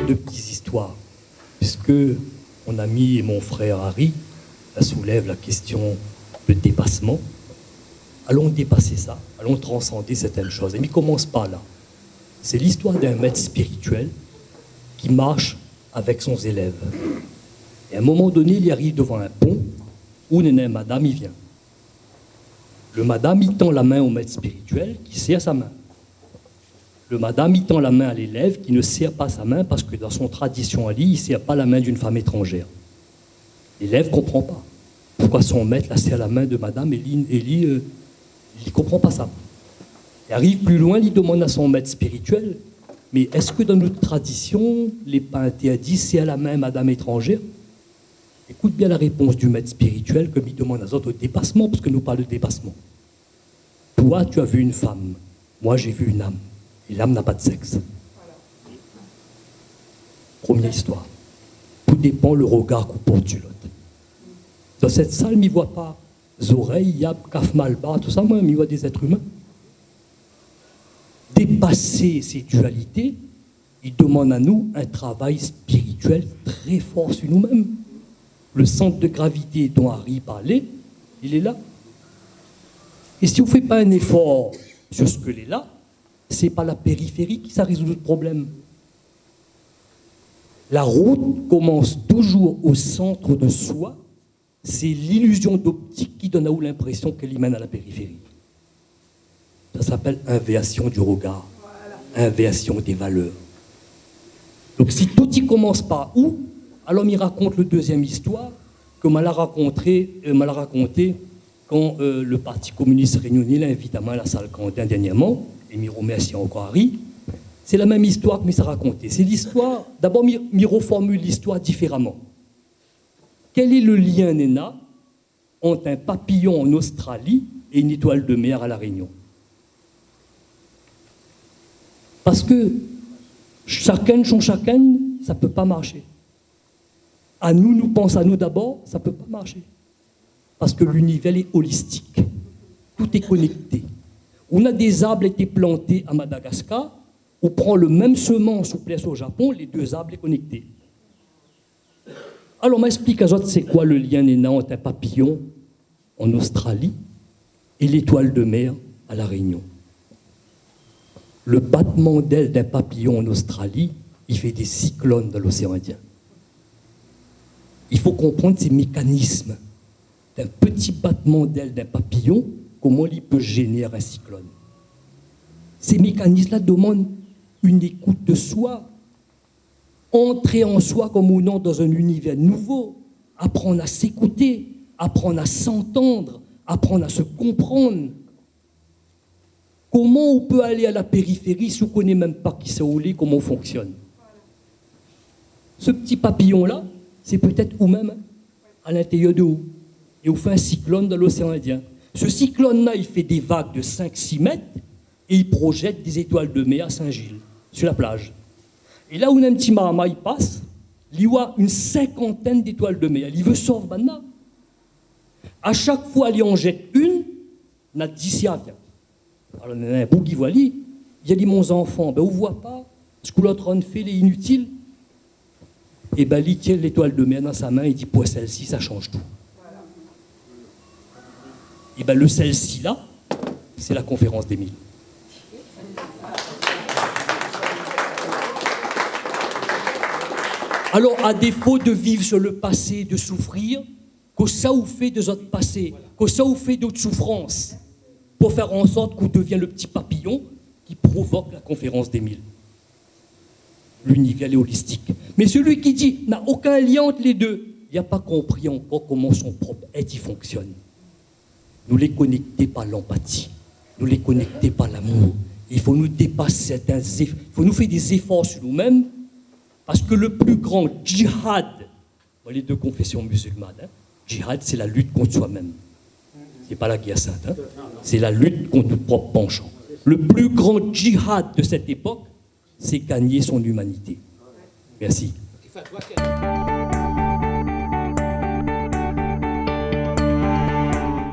deux petites histoires. Puisque mon ami et mon frère Harry soulève la question de dépassement. Allons dépasser ça, allons transcender certaines choses. Et il ne commence pas là. C'est l'histoire d'un maître spirituel qui marche avec son élève. Et à un moment donné, il arrive devant un pont où une madame, il vient. Le madame, il tend la main au maître spirituel qui serre sa main. Le madame, il tend la main à l'élève qui ne serre pas sa main parce que dans son tradition à lui, il ne serre pas la main d'une femme étrangère. L'élève ne comprend pas. Pourquoi son maître la serre la main de madame et il ne comprend pas ça. Il arrive plus loin, il demande à son maître spirituel, mais est-ce que dans notre tradition, les pas interdits, c'est à la main madame étrangère? Écoute bien la réponse du maître spirituel comme il demande aux autres dépassement, parce que nous parlons de dépassement. Toi, tu as vu une femme, moi j'ai vu une âme. Et l'âme n'a pas de sexe. Première histoire. Tout dépend le regard qu'on porte sur l'autre. Dans cette salle, il ne voit pas les oreilles, yab, kaf, malba, tout ça, moi, il voit des êtres humains. Dépasser ces dualités, il demande à nous un travail spirituel très fort sur nous-mêmes. Le centre de gravité dont Harry parlait, il est là. Et si on ne fait pas un effort sur ce que est là, c'est pas la périphérie qui ça résout notre problème. La route commence toujours au centre de soi. C'est l'illusion d'optique qui donne à vous l'impression qu'elle y mène à la périphérie. Ça s'appelle inversion du regard, inversion des valeurs. Donc si tout y commence par où, alors il raconte le deuxième histoire que m'a raconté quand le Parti communiste réunionnais l'a invité à la salle Candin dernièrement. Et m'y remercie encore Harry, c'est la même histoire que m'y s'est racontée. C'est l'histoire, d'abord m'y reformule l'histoire différemment. Quel est le lien, Néna, entre un papillon en Australie et une étoile de mer à La Réunion? Parce que chacun, ça ne peut pas marcher. À nous pense à nous d'abord, ça ne peut pas marcher. Parce que l'univers est holistique. Tout est connecté. On a des arbres qui étaient plantés à Madagascar, on prend le même semence ou place au Japon, les deux arbres sont connectés. Alors, m'explique à vous, c'est quoi le lien Néna entre un papillon en Australie et l'étoile de mer à La Réunion? Le battement d'ailes d'un papillon en Australie, il fait des cyclones dans l'océan Indien. Il faut comprendre ces mécanismes d'un petit battement d'ailes d'un papillon. Comment il peut générer un cyclone? Ces mécanismes-là demandent une écoute de soi, entrer en soi comme ou non dans un univers nouveau, apprendre à s'écouter, apprendre à s'entendre, apprendre à se comprendre. Comment on peut aller à la périphérie si on ne connaît même pas qui c'est où, comment on fonctionne? Ce petit papillon-là, c'est peut-être vous-même à l'intérieur de vous. Et on fait un cyclone dans l'océan Indien. Ce cyclone-là, il fait des vagues de 5-6 mètres et il projette des étoiles de mer à Saint-Gilles, sur la plage. Et là où un petit marama il passe, il y a une 50aine d'étoiles de mer. Il veut sauver maintenant. À chaque fois, il en jette une, il a 10 vient. Alors, il y a un bout qui voit lui, il a dit, mon enfant, ben, vous ne voyez pas ce que l'autre en fait, il est inutile. Et ben, il tient l'étoile de mer dans sa main, il dit, pour celle-ci, ça change tout. Et bien le celle-ci là, c'est la conférence d'Émile. Alors, à défaut de vivre sur le passé, de souffrir, que ça vous fait de votre passé, que ça vous fait d'autres souffrances, pour faire en sorte qu'on devienne le petit papillon qui provoque la conférence d'Émile. L'univers est holistique. Mais celui qui dit n'a aucun lien entre les deux, il n'a pas compris encore comment son propre être y fonctionne. Nous les connecter par l'empathie, nous les connecter par l'amour. Il faut nous dépasser certains efforts, il faut nous faire des efforts sur nous-mêmes, parce que le plus grand djihad, dans les deux confessions musulmanes, djihad c'est la lutte contre soi-même. C'est pas la guerre sainte, c'est la lutte contre notre propre penchant. Le plus grand djihad de cette époque, c'est gagner son humanité. Merci.